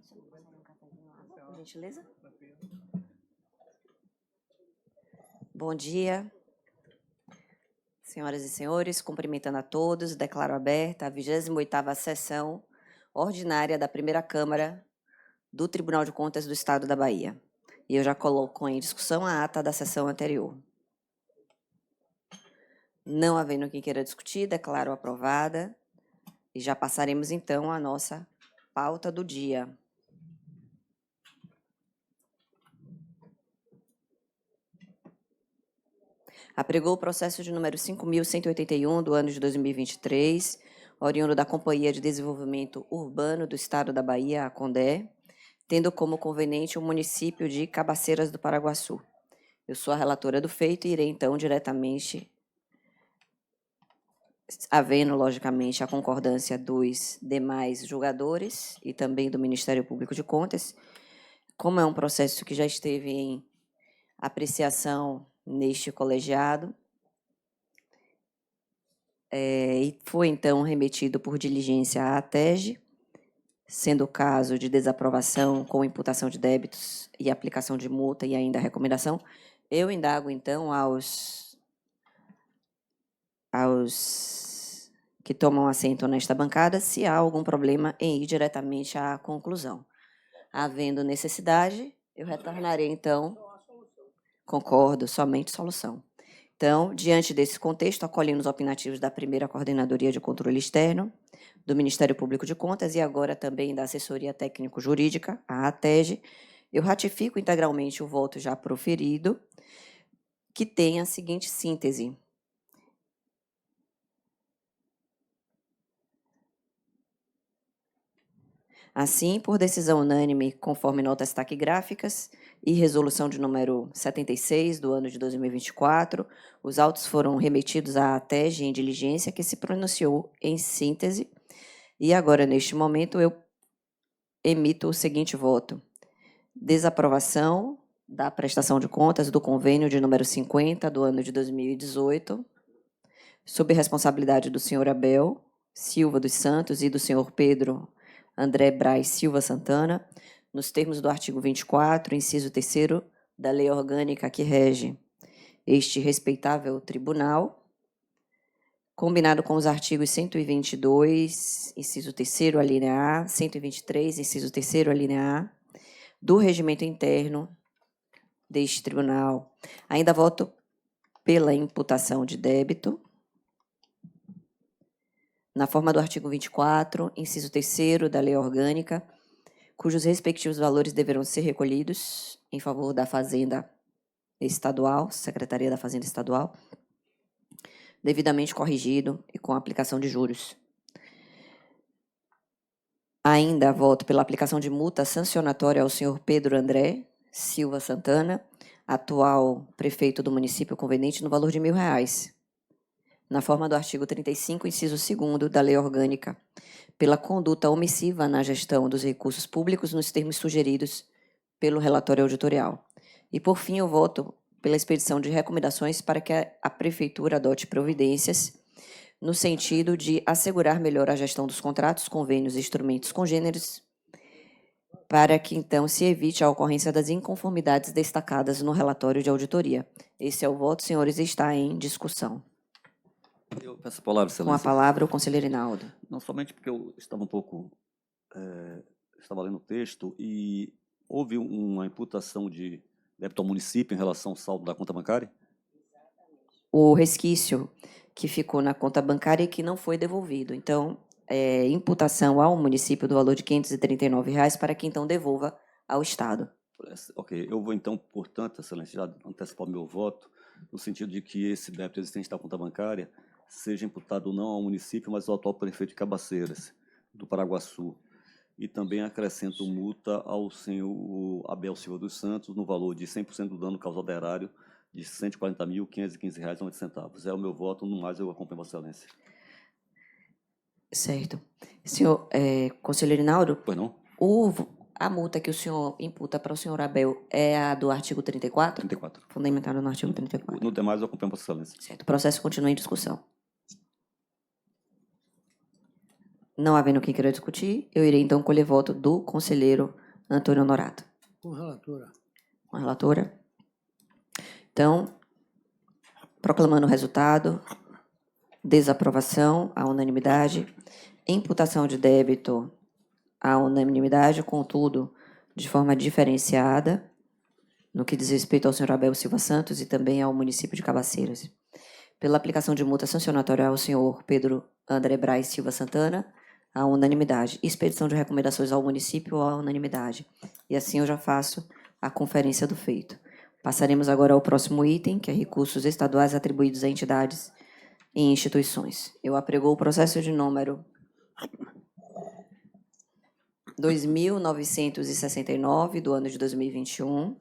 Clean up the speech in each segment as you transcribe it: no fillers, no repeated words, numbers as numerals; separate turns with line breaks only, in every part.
Por gentileza. Bom dia, senhoras e senhores, cumprimentando a todos, declaro aberta a 28ª sessão ordinária da primeira Câmara do Tribunal de Contas do Estado da Bahia. E eu já coloco em discussão a ata da sessão anterior. Não havendo quem queira discutir, declaro aprovada e já passaremos então à nossa pauta do dia. Apregou o processo de número 5.181 do ano de 2023, oriundo da Companhia de Desenvolvimento Urbano do Estado da Bahia, a CONDE, tendo como conveniente o município de Cabaceiras do Paraguaçu. Eu sou a relatora do feito e irei, então, diretamente, havendo, logicamente, a concordância dos demais julgadores e também do Ministério Público de Contas, como é um processo que já esteve em apreciação neste colegiado, e foi, então, remetido por diligência à ATEG, sendo o caso de desaprovação com imputação de débitos e aplicação de multa e ainda a recomendação, eu indago, então, aos que tomam assento nesta bancada se há algum problema em ir diretamente à conclusão. Havendo necessidade, eu retornarei, então, concordo, somente solução. Então, diante desse contexto, acolhendo os opinativos da primeira Coordenadoria de Controle Externo, do Ministério Público de Contas e agora também da Assessoria Técnico-Jurídica, a ATEG, eu ratifico integralmente o voto já proferido, que tem a seguinte síntese. Assim, por decisão unânime, conforme notas taquigráficas e resolução de número 76 do ano de 2024, os autos foram remetidos à ATEG em diligência, que se pronunciou em síntese, e agora, neste momento, eu emito o seguinte voto. Desaprovação da prestação de contas do convênio de número 50 do ano de 2018, sob responsabilidade do senhor Abel Silva dos Santos e do senhor Pedro André Braz Silva Santana, nos termos do artigo 24, inciso 3º da Lei Orgânica que rege este respeitável tribunal, combinado com os artigos 122, inciso 3º, alínea A, 123, inciso 3º, alínea A, do regimento interno deste tribunal. Ainda voto pela imputação de débito, na forma do artigo 24, inciso 3º da Lei Orgânica, cujos respectivos valores deverão ser recolhidos em favor da Fazenda Estadual, Secretaria da Fazenda Estadual, devidamente corrigido e com aplicação de juros. Ainda voto pela aplicação de multa sancionatória ao senhor Pedro André Silva Santana, atual prefeito do município conveniente, no valor de R$1.000, na forma do artigo 35, inciso 2º da Lei Orgânica, pela conduta omissiva na gestão dos recursos públicos nos termos sugeridos pelo relatório auditorial. E, por fim, eu voto pela expedição de recomendações para que a Prefeitura adote providências no sentido de assegurar melhor a gestão dos contratos, convênios e instrumentos congêneres, para que, então, se evite a ocorrência das inconformidades destacadas no relatório de auditoria. Esse é o voto, senhores, e está em discussão.
Eu peço a palavra, excelência.
Com a palavra, o conselheiro Hinaldo.
Não somente porque eu estava um pouco... estava lendo o texto e houve uma imputação de débito ao município em relação ao saldo da conta bancária?
O resquício que ficou na conta bancária e que não foi devolvido. Então, imputação ao município do valor de R$539 para que, então, devolva ao Estado.
Ok, eu vou, então, portanto, excelência, já antecipar o meu voto, no sentido de que esse débito existente da conta bancária seja imputado não ao município, mas ao atual prefeito de Cabaceiras, do Paraguaçu. E também acrescento multa ao senhor Abel Silva dos Santos, no valor de 100% do dano causado ao erário, de R$ 140.515,90. É o meu voto, no mais eu acompanho Vossa Excelência.
Certo. Senhor conselheiro Hinaldo?
Pois não?
A multa que o senhor imputa para o senhor Abel é a do artigo 34?
34.
Fundamentada no artigo 34.
No demais, eu acompanho Vossa Excelência.
Certo. O processo continua em discussão. Não havendo quem queira discutir, eu irei então colher voto do conselheiro Antônio Honorato.
Com a relatora.
Com a relatora. Então, proclamando o resultado, desaprovação, à unanimidade, imputação de débito, à unanimidade, contudo, de forma diferenciada, no que diz respeito ao senhor Abel Silva Santos e também ao município de Cabaceiras. Pela aplicação de multa sancionatória ao senhor Pedro André Braz Silva Santana, à unanimidade. Expedição de recomendações ao município, à unanimidade. E assim eu já faço a conferência do feito. Passaremos agora ao próximo item, que é recursos estaduais atribuídos a entidades e instituições. Eu apregou o processo de número 2.969, do ano de 2021,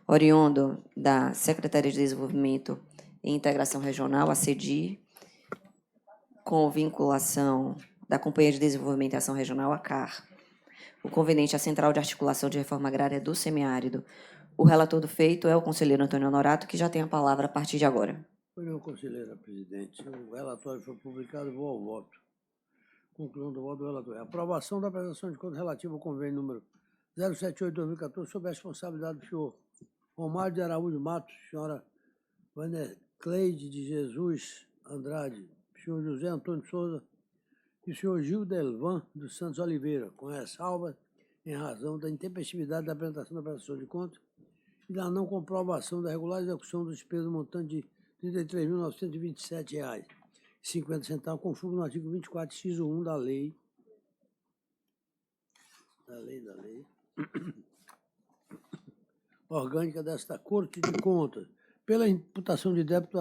oriundo da Secretaria de Desenvolvimento e Integração Regional, a CEDI, com vinculação da Companhia de Desenvolvimento e Ação Regional, a CAR, o conveniente à Central de Articulação de Reforma Agrária do Semiárido. O relator do feito é o conselheiro Antônio Honorato, que já tem a palavra a partir de agora.
Pois não, conselheira presidente. O relatório foi publicado, vou ao voto. Conclusão do voto do relator. Aprovação da prestação de contas relativa ao convênio número 078/2014, sob a responsabilidade do senhor Romário de Araújo Matos, senhora Vânia Cleide de Jesus Andrade, senhor José Antônio Souza e o senhor Gil Delvan dos Santos Oliveira, com ressalva em razão da intempestividade da apresentação da prestação de contas e da não comprovação da regular execução do despesa montante de R$ 33.927,50, conforme no artigo 24x1 da lei orgânica desta Corte de Contas, pela imputação de débito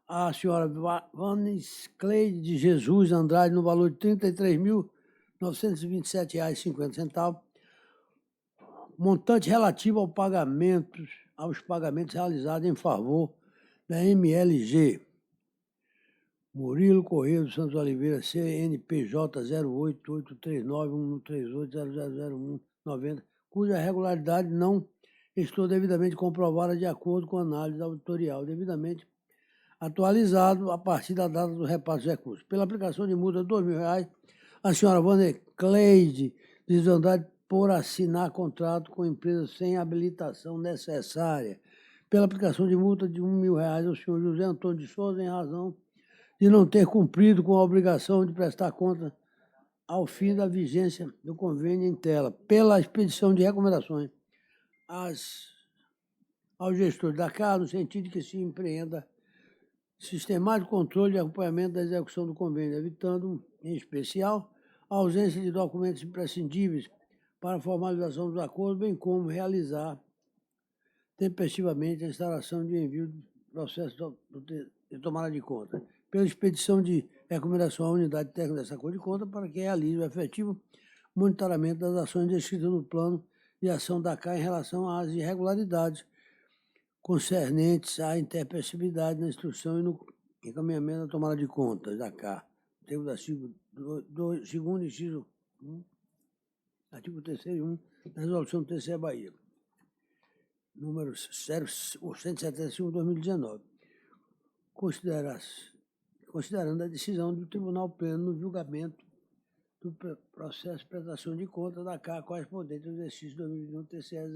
à senhora Vânia Cleide de Jesus Andrade, no valor de R$ 33.927,50, montante relativo aos pagamentos realizados em favor da MLG. Murilo Correia dos Santos Oliveira, CNPJ 088391380000190, cuja regularidade não estou devidamente comprovada de acordo com a análise auditorial, devidamente atualizado a partir da data do repasse de recursos. Pela aplicação de multa de R$ 2.000, a senhora Vânia Cleide de Andrade por assinar contrato com empresa sem habilitação necessária. Pela aplicação de multa de R$ 1.000 ao senhor José Antônio de Souza, em razão de não ter cumprido com a obrigação de prestar conta ao fim da vigência do convênio em tela. Pela expedição de recomendações ao gestor da CAR, no sentido de que se empreenda sistemático controle e acompanhamento da execução do convênio, evitando, em especial, a ausência de documentos imprescindíveis para a formalização dos acordos, bem como realizar tempestivamente a instalação de envio do processo de tomada de conta. Pela expedição de recomendação à unidade técnica dessa Corte de Conta para que realize o efetivo monitoramento das ações descritas no plano de ação da CAR em relação às irregularidades concernentes à intempestividade na instrução e no encaminhamento da tomada de contas da CAR, no termo do artigo 2º inciso 1, artigo 3º e 1, da Resolução do TCE Bahia, número 175/2019, considerando a decisão do Tribunal Pleno no julgamento do processo de prestação de contas da CAR correspondente ao exercício 2021 TCE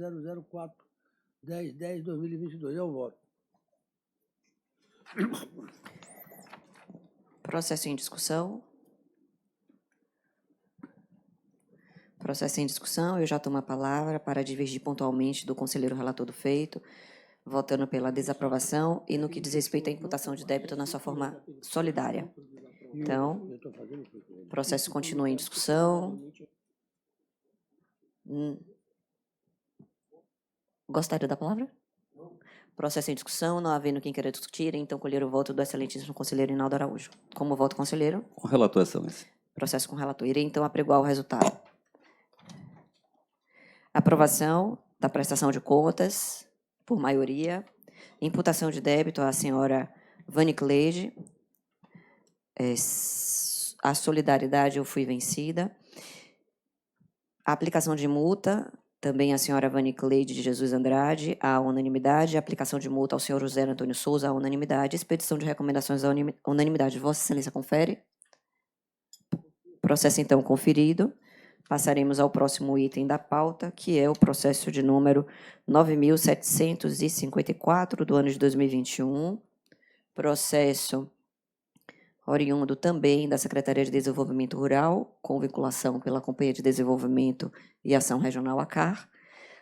004/10/2022. Eu voto.
Processo em discussão. Processo em discussão. Eu já tomo a palavra para divergir pontualmente do conselheiro relator do feito, votando pela desaprovação e no que diz respeito à imputação de débito na sua forma solidária. Então, o processo continua em discussão. Gostaria da palavra? Processo em discussão, não havendo quem queira discutir, então colher o voto do excelentíssimo conselheiro Rinaldo Araújo. Como voto, conselheiro?
Com relator, excelência.
Processo com relator. Irei, então, apregoar o resultado. Aprovação da prestação de contas, por maioria. Imputação de débito à senhora Vânia Cleide. A solidariedade, eu fui vencida. A aplicação de multa, também a senhora Vânia Cleide de Jesus Andrade, à unanimidade. A aplicação de multa ao senhor José Antônio Souza, à unanimidade. Expedição de recomendações à unanimidade. Vossa Excelência confere? Processo, então, conferido. Passaremos ao próximo item da pauta, que é o processo de número 9.754, do ano de 2021. Processo oriundo também da Secretaria de Desenvolvimento Rural, com vinculação pela Companhia de Desenvolvimento e Ação Regional ACAR.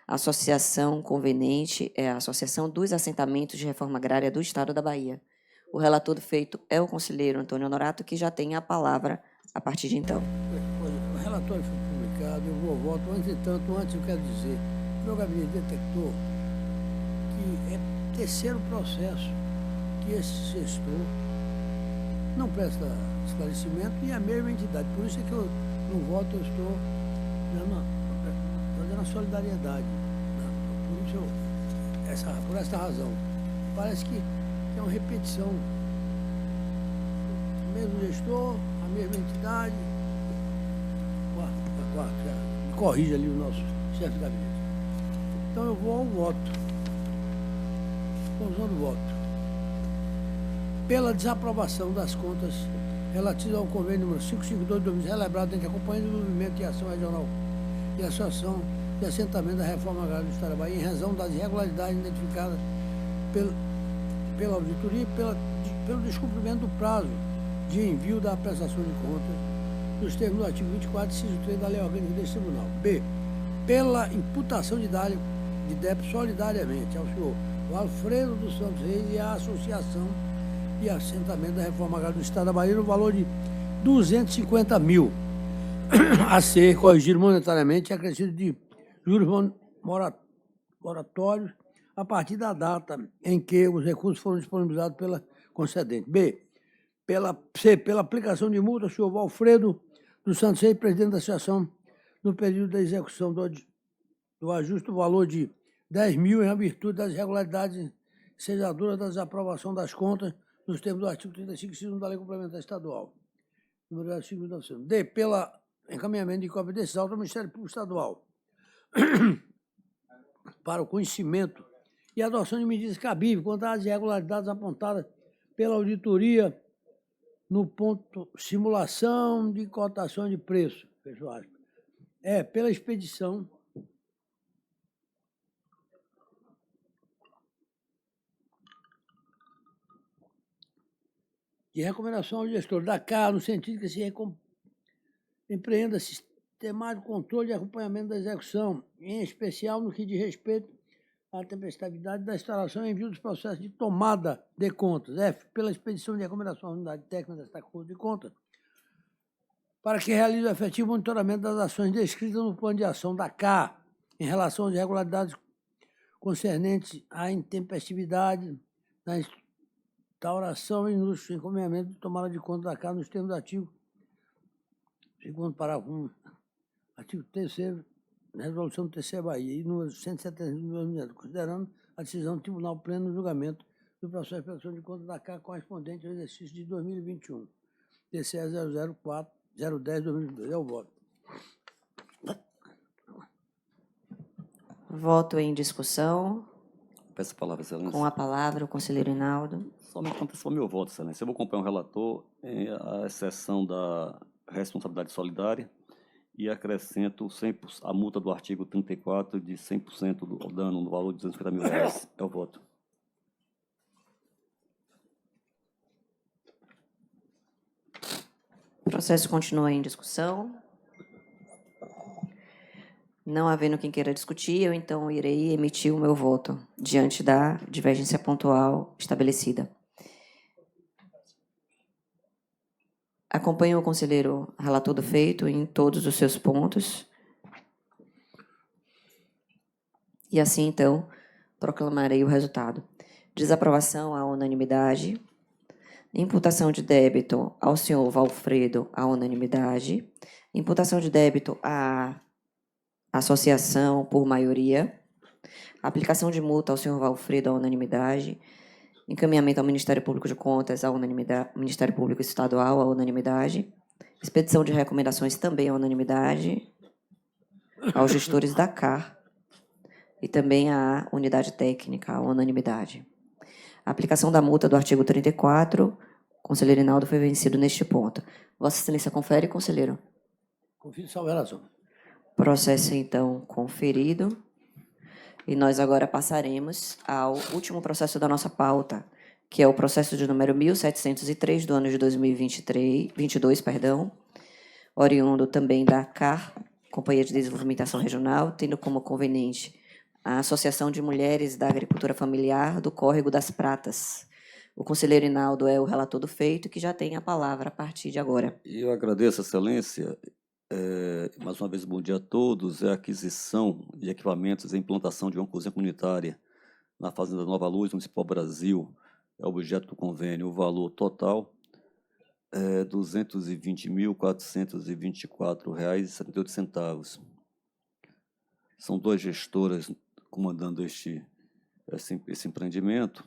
A associação conveniente é a Associação dos Assentamentos de Reforma Agrária do Estado da Bahia. O relator do feito é o conselheiro Antônio Honorato, que já tem a palavra a partir de então.
O relatório foi publicado, eu vou ao voto. Entretanto, antes eu quero dizer, o meu gabinete detectou que é terceiro processo que esse gestor não presta esclarecimento e a mesma entidade. Por isso é que eu, no voto, eu estou dando a solidariedade. Por isso, por essa razão. Parece que é uma repetição. O mesmo gestor, a mesma entidade. Me corrija ali o nosso chefe de gabinete. Então eu vou ao voto. Conclusão do voto. Pela desaprovação das contas relativas ao convênio número 552 de 2000, celebrado entre a Companhia de Desenvolvimento e Ação Regional e a Associação de Assentamento da Reforma Agrária do Estado da Bahia, em razão das irregularidades identificadas pela auditoria e pelo descumprimento do prazo de envio da prestação de contas, nos termos do artigo 24, inciso 3 da Lei Orgânica deste Tribunal. B. Pela imputação de débito solidariamente ao senhor Alfredo dos Santos Reis e à Associação de Assentamento da Reforma Agrária do Estado da Bahia, no valor de 250 mil, a ser corrigido monetariamente e acrescido de juros moratórios a partir da data em que os recursos foram disponibilizados pela concedente. B. Pela aplicação de multa ao senhor Alfredo dos Santos Reis, presidente da associação, no período da execução do ajuste do valor de 10 mil, em virtude das irregularidades sejadoras da desaprovação das contas, nos termos do artigo 35, inciso 1 da Lei Complementar Estadual. Número do artigo 1900. D. Pela encaminhamento de cópia desse auto ao Ministério Público Estadual para o conhecimento e adoção de medidas cabíveis contra as irregularidades apontadas pela auditoria no ponto simulação de cotação de preço, fecha aspas. Pela expedição de recomendação ao gestor da CAR, no sentido que se empreenda sistemático controle e acompanhamento da execução, em especial no que diz respeito à tempestividade da instalação e envio dos processos de tomada de contas. F. Pela expedição de recomendação à unidade técnica desta Corte de Contas, para que realize o efetivo monitoramento das ações descritas no plano de ação da CAR, em relação às irregularidades concernentes à intempestividade da instauração e no encaminhamento de tomada de conta da CAR nos termos do artigo 2º parágrafo 1, artigo 3º, resolução do TCE Bahia, e número 171, considerando a decisão do Tribunal Pleno no julgamento do processo de prestação de contas da CAR correspondente ao exercício de 2021, TCE 010/2022. É o voto.
Voto em discussão.
Peço a palavra, Excelência.
Com a palavra, o conselheiro Hinaldo.
Somente antecipar meu voto, Excelência. Eu vou acompanhar o relator, a exceção da responsabilidade solidária, e acrescento 100%, a multa do artigo 34 de 100% do dano no valor de R$250 mil. É o voto.
O processo continua em discussão. Não havendo quem queira discutir, eu então irei emitir o meu voto diante da divergência pontual estabelecida. Acompanho o conselheiro relator do feito em todos os seus pontos. E assim, então, proclamarei o resultado. Desaprovação à unanimidade. Imputação de débito ao senhor Valfredo à unanimidade. Imputação de débito à associação por maioria. Aplicação de multa ao senhor Valfredo à unanimidade. Encaminhamento ao Ministério Público de Contas à unanimidade, Ministério Público Estadual à unanimidade. Expedição de recomendações também à unanimidade. Aos gestores da CAR e também à unidade técnica à unanimidade. A aplicação da multa do artigo 34, o conselheiro Hinaldo foi vencido neste ponto. Vossa Excelência confere, conselheiro?
Confiro salvo relação.
Processo, então, conferido. E nós agora passaremos ao último processo da nossa pauta, que é o processo de número 1703, do ano de 2022, oriundo também da CAR, Companhia de Desenvolvimentação Regional, tendo como conveniente a Associação de Mulheres da Agricultura Familiar do Córrego das Pratas. O conselheiro Inaldo é o relator do feito, que já tem a palavra a partir de agora.
Eu agradeço, Excelência. Mais uma vez, bom dia a todos. É a aquisição de equipamentos e implantação de uma cozinha comunitária na Fazenda Nova Luz, Municipal Brasil. É o objeto do convênio. O valor total é R$ 220.424,78. São duas gestoras comandando esse empreendimento.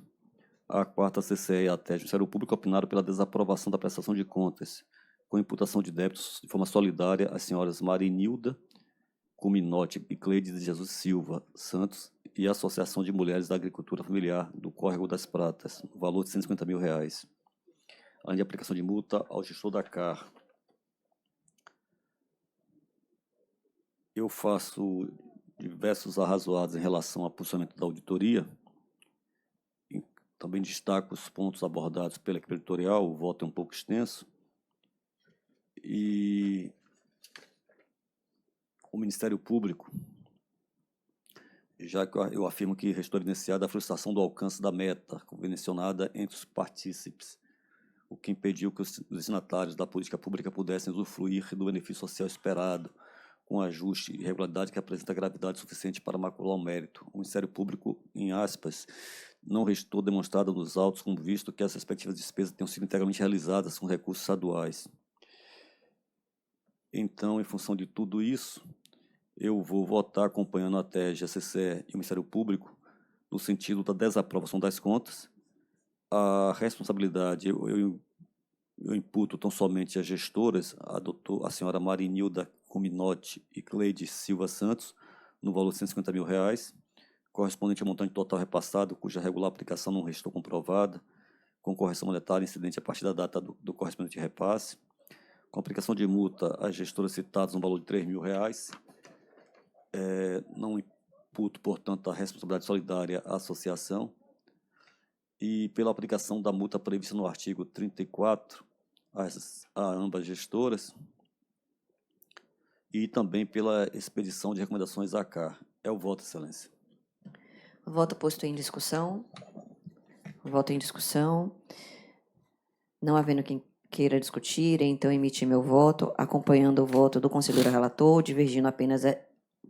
A quarta CCE e a TED, o Ministério Público, opinaram pela desaprovação da prestação de contas, com imputação de débitos de forma solidária às senhoras Marinilda Cuminotti e Cleide de Jesus Silva Santos e a Associação de Mulheres da Agricultura Familiar do Córrego das Pratas, no valor de R$ 150 mil, além de aplicação de multa ao gestor da CAR. Eu faço diversos arrazoados em relação ao posicionamento da auditoria. Também destaco os pontos abordados pela equipe editorial, o voto é um pouco extenso. E o Ministério Público, já que eu afirmo que restou evidenciada a frustração do alcance da meta convencionada entre os partícipes, o que impediu que os destinatários da política pública pudessem usufruir do benefício social esperado, com ajuste e irregularidade que apresenta gravidade suficiente para macular o mérito. O Ministério Público, em aspas, não restou demonstrado nos autos como visto que as respectivas despesas tenham sido integralmente realizadas com recursos estaduais. Então, em função de tudo isso, eu vou votar acompanhando a TEG, a CCE e o Ministério Público no sentido da desaprovação das contas. A responsabilidade eu imputo tão somente às gestoras, a senhora Marinilda Cuminotti e Cleide Silva Santos, no valor de R$ 150 mil, correspondente ao montante total repassado, cuja regular aplicação não restou comprovada, com correção monetária incidente a partir da data do correspondente repasse, com aplicação de multa às gestoras citadas no valor de R$ 3 mil. Não imputo, portanto, a responsabilidade solidária à associação, e pela aplicação da multa prevista no artigo 34 a ambas gestoras, e também pela expedição de recomendações à CAR. É o voto, Excelência.
Voto posto em discussão. Voto em discussão. Não havendo quem queira discutir, então emitir meu voto, acompanhando o voto do conselheiro relator, divergindo apenas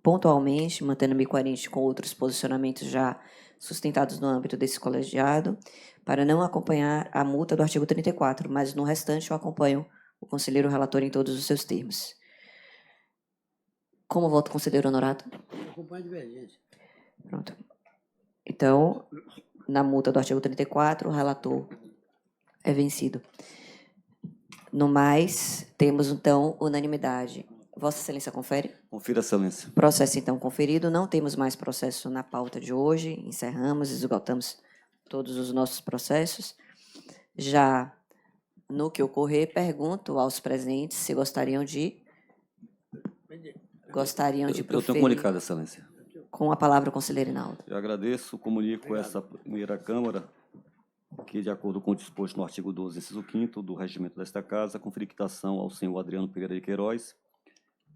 pontualmente, mantendo-me coerente com outros posicionamentos já sustentados no âmbito desse colegiado, para não acompanhar a multa do artigo 34, mas no restante eu acompanho o conselheiro relator em todos os seus termos. Como voto, conselheiro Honorato?
Eu acompanho a divergência.
Pronto. Então, na multa do artigo 34, o relator é vencido. No mais, temos, então, unanimidade. Vossa Excelência confere?
Confira, Excelência.
Processo, então, conferido. Não temos mais processo na pauta de hoje. Encerramos, esgotamos todos os nossos processos. Já no que ocorrer, pergunto aos presentes se gostariam de
Eu
proferir.
tenho comunicado, Excelência.
Com a palavra o conselheiro Inaldo.
Eu agradeço, comunico essa primeira Câmara que, de acordo com o disposto no artigo 12, inciso 5º do regimento desta Casa, confere quitação ao senhor Adriano Pereira de Queiroz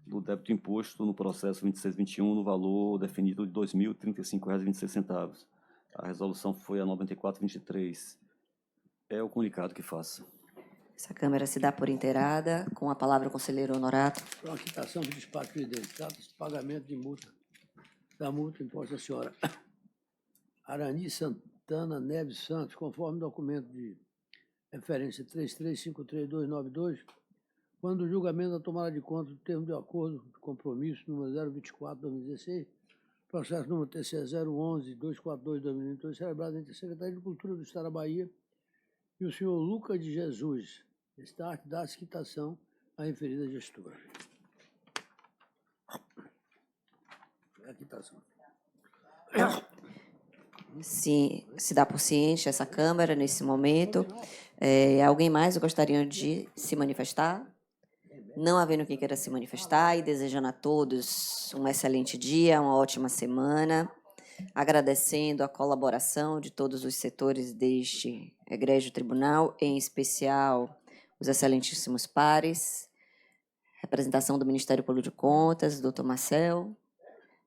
do débito imposto no processo 2621 no valor definido de R$ 2.035,26. A resolução foi a 9423. É o comunicado que faço.
Essa Câmara se dá por inteirada. Com a palavra o conselheiro Honorato.
Para a quitação do despacho identificado, pagamento de multa, da multa imposta à senhora Arani Santana Neves Santos, conforme documento de referência 3353292, quando o julgamento da tomada de conta do termo de acordo de compromisso número 024/2016, processo número TC 011-242/2022, celebrado entre a Secretaria de Cultura do Estado da Bahia e o senhor Lucas de Jesus, Start, da-se quitação à referida gestora. A quitação.
Se dá por ciente essa Câmara nesse momento. Alguém mais gostaria de se manifestar? Não havendo quem queira se manifestar e desejando a todos um excelente dia, uma ótima semana, agradecendo a colaboração de todos os setores deste egrégio tribunal, em especial os excelentíssimos pares, representação do Ministério Público de Contas, doutor Marcel,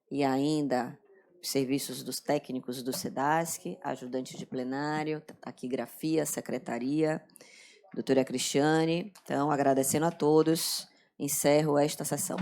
e ainda os serviços dos técnicos do SEDASC, ajudante de plenário, taquigrafia, secretaria, doutora Cristiane. Então, agradecendo a todos, encerro esta sessão.